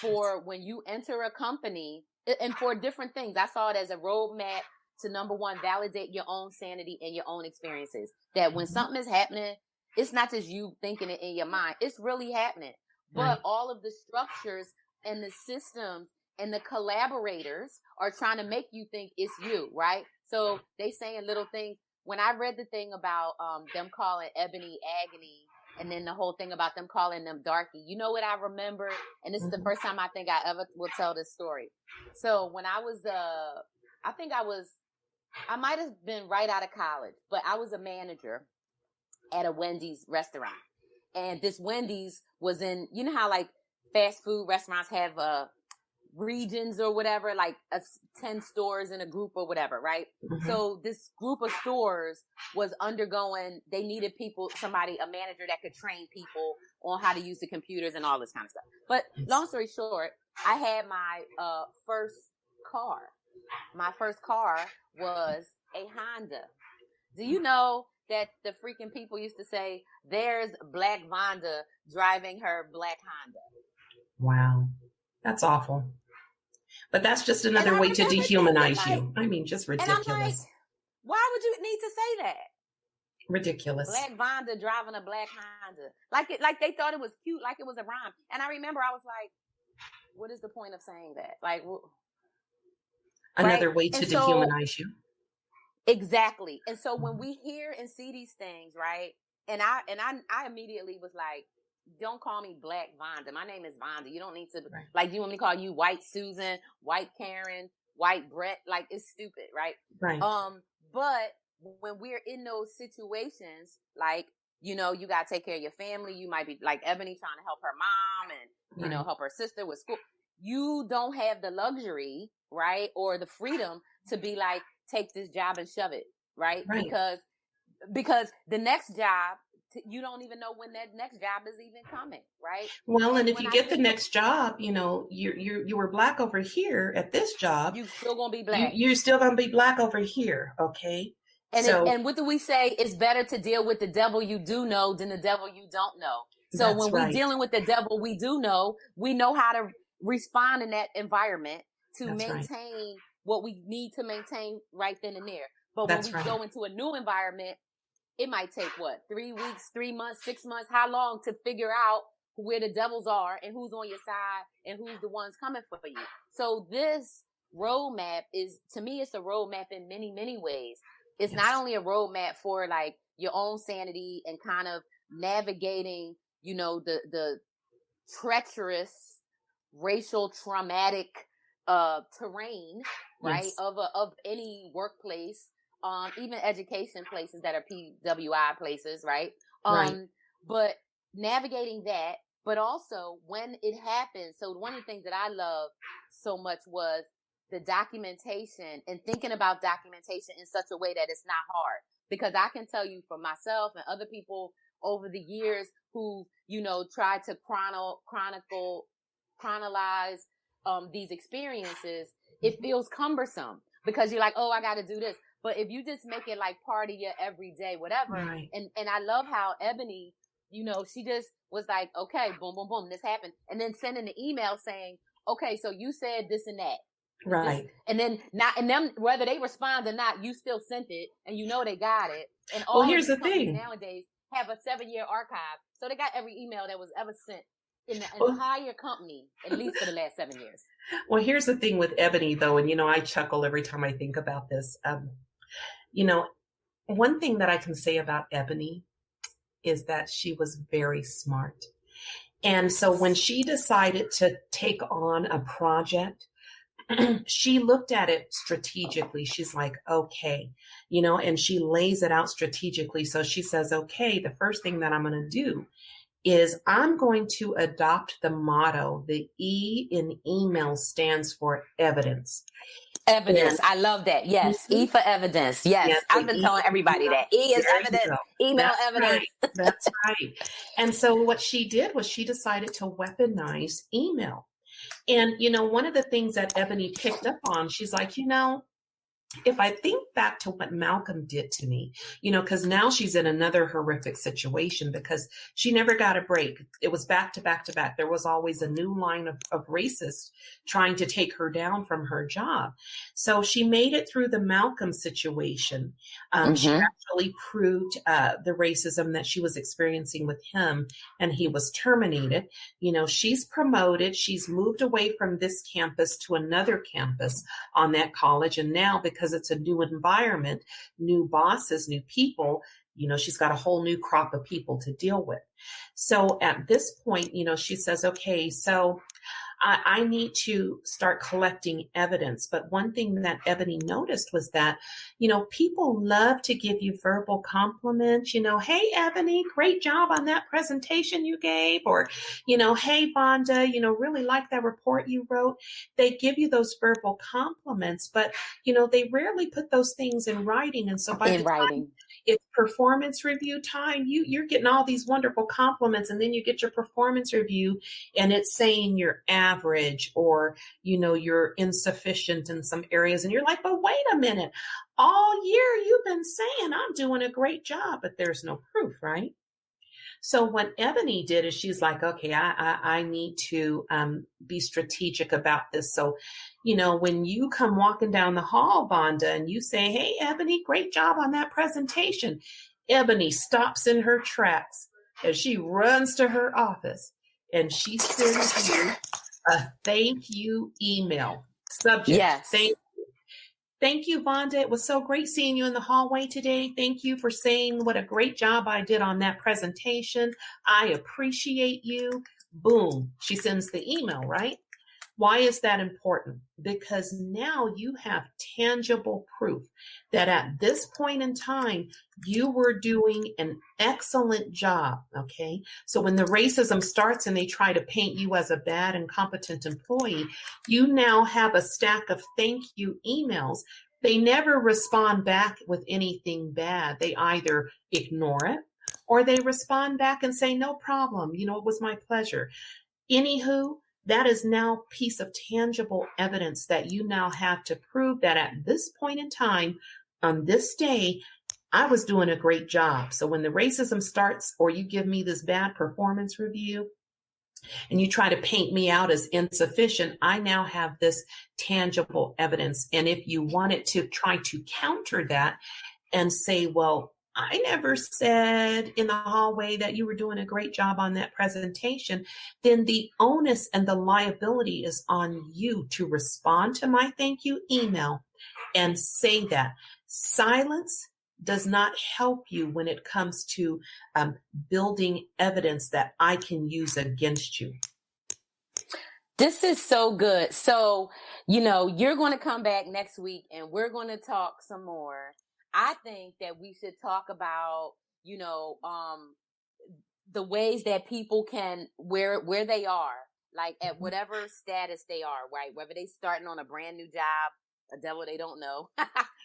for when you enter a company and for different things. I saw it as a roadmap to, number one, validate your own sanity and your own experiences. That when something is happening, it's not just you thinking it in your mind. It's really happening. But all of the structures and the systems and the collaborators are trying to make you think it's you, right? So they saying little things. When I read the thing about them calling Ebony Agony, and then the whole thing about them calling them Darky, you know what I remember? And this is the first time I think I ever will tell this story. So when I was, I might have been right out of college, but I was a manager at a Wendy's restaurant. And this Wendy's was in, you know how like fast food restaurants have regions or whatever, like 10 stores in a group or whatever, right? So this group of stores was undergoing, they needed a manager that could train people on how to use the computers and all this kind of stuff. But long story short, I had my first car. My first car was a Honda. Do you know that the freaking people used to say, there's Black Vonda driving her black Honda? Wow. That's awful. But that's just another way to dehumanize you. I mean, just ridiculous. And I'm like, why would you need to say that? Ridiculous. Black Vonda driving a black Honda. Like they thought it was cute, like it was a rhyme. And I remember I was like, what is the point of saying that? Like, another way to dehumanize you. Exactly. And so when we hear and see these things, right? And I immediately was like, don't call me Black Vonda. My name is Vonda. You don't need to, like, do you want me to call you White Susan, White Karen, White Brett? Like, it's stupid, right? Right. But when we're in those situations, like, you know, you got to take care of your family. You might be like Ebony trying to help her mom and, you know, help her sister with school. You don't have the luxury, right? Or the freedom to be like, take this job and shove it, right? Because the next job, you don't even know when that next job is even coming, right? Well, and if you get the next job, you know, you were black over here at this job. You're still gonna be black. You're still gonna be black over here, okay? And and what do we say? It's better to deal with the devil you do know than the devil you don't know. So when we're dealing with the devil we do know, we know how to respond in that environment to maintain what we need to maintain right then and there. But when we go into a new environment, it might take 3 weeks, 3 months, 6 months, how long to figure out where the devils are and who's on your side and who's the ones coming for you. So this roadmap is, to me, it's a roadmap in many, many ways. It's not only a roadmap for like your own sanity and kind of navigating, you know, the treacherous, racial, traumatic terrain, right, of any workplace. Even education places that are PWI places, right? But navigating that, but also when it happens. So one of the things that I love so much was the documentation and thinking about documentation in such a way that it's not hard. Because I can tell you for myself and other people over the years who, you know, tried to chronologize these experiences, it feels cumbersome because you're like, oh, I got to do this. But if you just make it like part of your everyday, whatever. And I love how Ebony, you know, she just was like, okay, boom, boom, boom, this happened. And then sending an email saying, okay, so you said this and that. Right. And then them, whether they respond or not, you still sent it and you know they got it. And all here's the thing. Nowadays have a 7-year archive. So they got every email that was ever sent in the entire company, at least for the last 7 years. Well, here's the thing with Ebony, though, and, you know, I chuckle every time I think about this. You know, one thing that I can say about Ebony is that she was very smart. And so when she decided to take on a project, she looked at it strategically. She's like, okay, you know, and she lays it out strategically. So she says, okay, the first thing that I'm going to do is I'm going to adopt the motto. The E in email stands for evidence. Evidence. I love that. Yes. E for evidence. Yes. I've been telling everybody that. E is evidence. Email evidence. That's right. And so what she did was she decided to weaponize email. And, you know, one of the things that Ebony picked up on, she's like, you know, if I think back to what Malcolm did to me, because now she's in another horrific situation because she never got a break. It was back to back to back. There was always a new line of racists trying to take her down from her job. So she made it through the Malcolm situation. She actually proved the racism that she was experiencing with him, and he was terminated. She's promoted. She's moved away from this campus to another campus on that college. And now, because it's a new environment, new bosses, new people, she's got a whole new crop of people to deal with. So at this point, she says, okay, so I need to start collecting evidence. But one thing that Ebony noticed was that, people love to give you verbal compliments, hey, Ebony, great job on that presentation you gave, or, hey, Vonda, really like that report you wrote. They give you those verbal compliments, but, they rarely put those things in writing. And so by the time it's performance review time, you're getting all these wonderful compliments, and then you get your performance review and it's saying you're average, or, you're insufficient in some areas. And you're like, but wait a minute, all year you've been saying I'm doing a great job, but there's no proof, right? So what Ebony did is she's like, okay, I need to be strategic about this. So, when you come walking down the hall, Vonda, and you say, hey, Ebony, great job on that presentation, Ebony stops in her tracks as she runs to her office and she sends you a thank you email. Subject, yes. Thank you, Vonda. It was so great seeing you in the hallway today. Thank you for saying what a great job I did on that presentation. I appreciate you. Boom. She sends the email, right? Why is that important? Because now you have tangible proof that at this point in time, you were doing an excellent job, okay? So when the racism starts and they try to paint you as a bad, incompetent employee, you now have a stack of thank you emails. They never respond back with anything bad. They either ignore it or they respond back and say, no problem. It was my pleasure. Anywho, that is now a piece of tangible evidence that you now have to prove that at this point in time, on this day, I was doing a great job. So when the racism starts, or you give me this bad performance review and you try to paint me out as insufficient, I now have this tangible evidence. And if you wanted to try to counter that and say, well, I never said in the hallway that you were doing a great job on that presentation, then the onus and the liability is on you to respond to my thank you email and say that. Silence does not help you when it comes to building evidence that I can use against you. This is so good. So, you're going to come back next week and we're going to talk some more. I think that we should talk about, the ways that people can, where they are, like at whatever status they are, right? Whether they starting on a brand new job, a devil they don't know,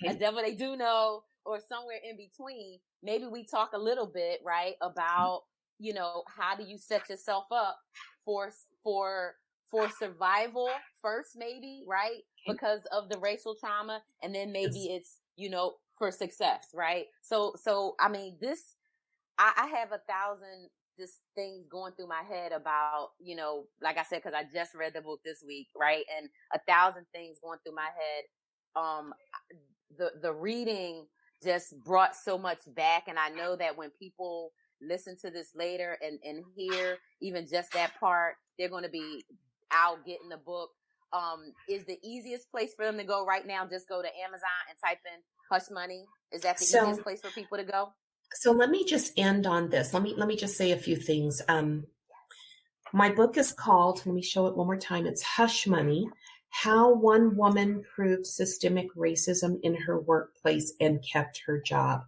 a devil they do know, or somewhere in between. Maybe we talk a little bit, right, about, how do you set yourself up for survival first, maybe, right? Because of the racial trauma. And then maybe it's, for success, right? So I mean, I have 1,000 just things going through my head about, like I said, because I just read the book this week, right? And 1,000 things going through my head. The reading just brought so much back, and I know that when people listen to this later and hear even just that part, they're going to be out getting the book. Is the easiest place for them to go right now just go to Amazon and type in Hush Money? Is that the easiest place for people to go? So let me just end on this. Let me just say a few things. My book is called, let me show it one more time. It's Hush Money: How One Woman Proved Systemic Racism in Her Workplace and Kept Her Job.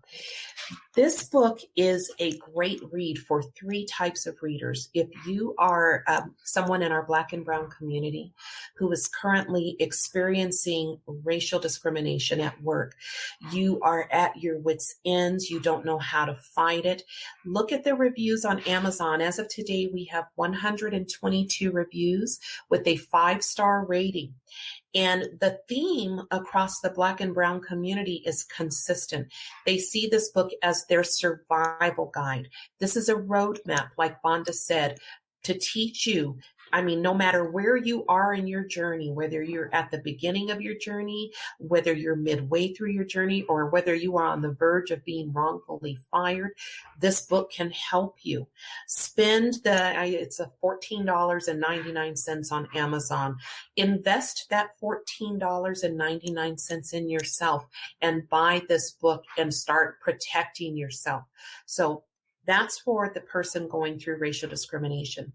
This book is a great read for three types of readers. If you are someone in our Black and Brown community who is currently experiencing racial discrimination at work, you are at your wits' ends, you don't know how to fight it, look at the reviews on Amazon. As of today, we have 122 reviews with a 5-star rating. And the theme across the Black and Brown community is consistent. They see this book as their survival guide. This is a roadmap, like Vonda said, to teach you. I mean, no matter where you are in your journey, whether you're at the beginning of your journey, whether you're midway through your journey, or whether you are on the verge of being wrongfully fired, this book can help you. It's a $14.99 on Amazon. Invest that $14.99 in yourself and buy this book and start protecting yourself. So that's for the person going through racial discrimination.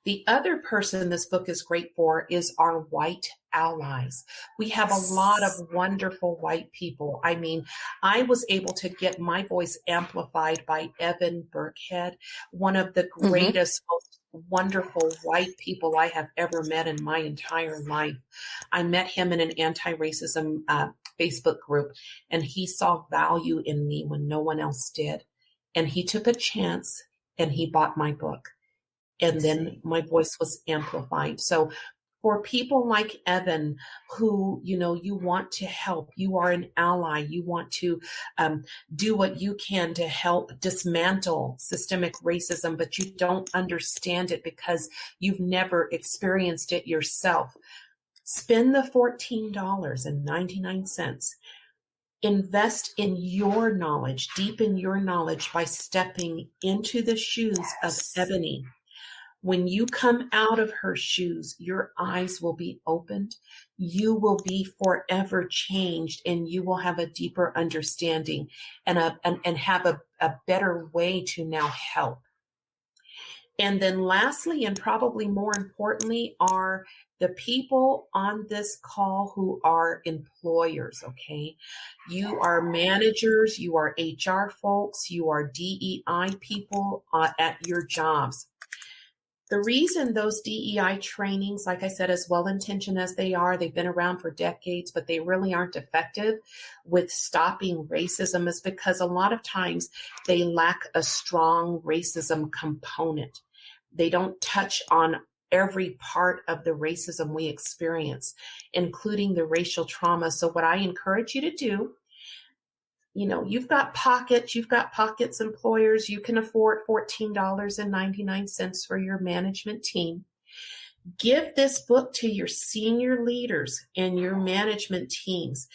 The other person this book is great for is our white allies. We have a lot of wonderful white people. I mean, I was able to get my voice amplified by Evan Burkhead, one of the greatest, most wonderful white people I have ever met in my entire life. I met him in an anti-racism Facebook group, and he saw value in me when no one else did. And he took a chance and he bought my book. And then my voice was amplified. So for people like Evan, who, you want to help, you are an ally, you want to do what you can to help dismantle systemic racism, but you don't understand it because you've never experienced it yourself. Spend the $14.99. Invest in your knowledge, deepen your knowledge by stepping into the shoes of Ebony. When you come out of her shoes, your eyes will be opened. You will be forever changed, and you will have a deeper understanding and have a better way to now help. And then lastly, and probably more importantly, are the people on this call who are employers, okay? You are managers, you are HR folks, you are DEI people at your jobs. The reason those DEI trainings, like I said, as well-intentioned as they are, they've been around for decades, but they really aren't effective with stopping racism is because a lot of times they lack a strong racism component. They don't touch on every part of the racism we experience, including the racial trauma. So what I encourage you to do, you've got pockets, employers, you can afford $14.99 for your management team. Give this book to your senior leaders and your management teams.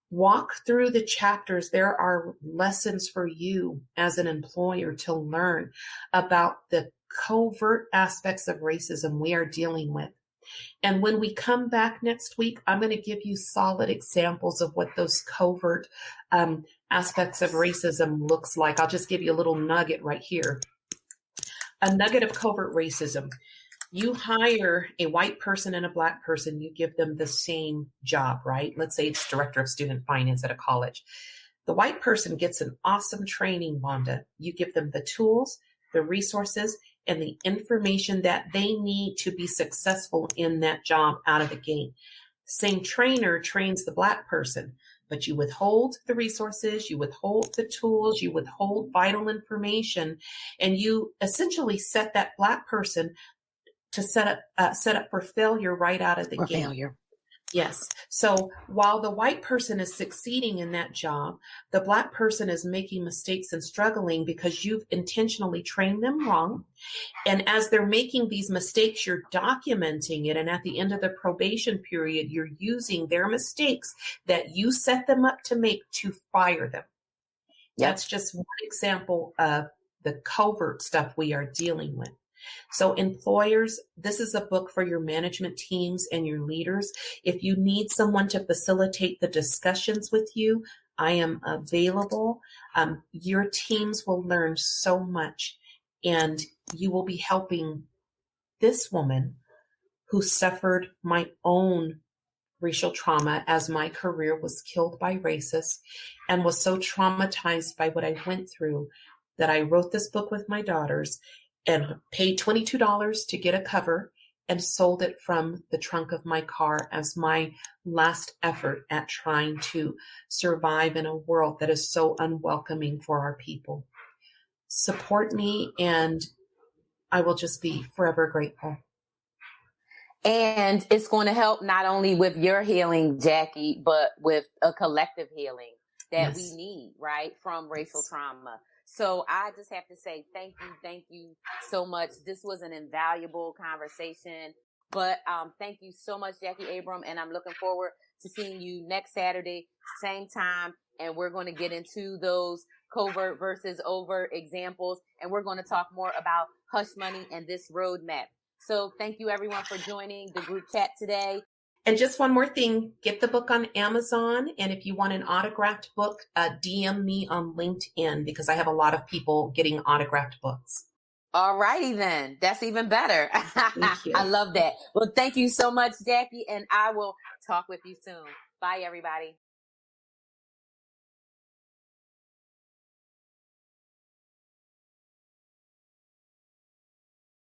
Walk through the chapters. There are lessons for you as an employer to learn about the covert aspects of racism we are dealing with. And when we come back next week, I'm going to give you solid examples of what those covert aspects of racism looks like. I'll just give you a little nugget right here. A nugget of covert racism. You hire a white person and a Black person, you give them the same job, right? Let's say it's director of student finance at a college. The white person gets an awesome training, Vonda. You give them the tools, the resources, and the information that they need to be successful in that job out of the gate. Same trainer trains the Black person, but you withhold the resources, you withhold the tools, you withhold vital information, and you essentially set that Black person to set up for failure right out of the gate. Failure. Yes. So while the white person is succeeding in that job, the Black person is making mistakes and struggling because you've intentionally trained them wrong. And as they're making these mistakes, you're documenting it. And at the end of the probation period, you're using their mistakes that you set them up to make to fire them. Yep. That's just one example of the covert stuff we are dealing with. So employers, this is a book for your management teams and your leaders. If you need someone to facilitate the discussions with you, I am available. Your teams will learn so much, and you will be helping this woman who suffered my own racial trauma as my career was killed by racists, and was so traumatized by what I went through that I wrote this book with my daughters and paid $22 to get a cover and sold it from the trunk of my car as my last effort at trying to survive in a world that is so unwelcoming for our people. Support me, and I will just be forever grateful. And it's going to help not only with your healing, Jacquie, but with a collective healing that we need, right, from racial trauma. So I just have to say thank you so much. This was an invaluable conversation, but thank you so much, Jacquie Abram, and I'm looking forward to seeing you next Saturday, same time, and we're going to get into those covert versus overt examples, and we're going to talk more about hush money and this roadmap. So thank you, everyone, for joining the group chat today. And just one more thing, get the book on Amazon. And if you want an autographed book, DM me on LinkedIn, because I have a lot of people getting autographed books. All righty then. That's even better. Thank you. I love that. Well, thank you so much, Jacquie, and I will talk with you soon. Bye, everybody.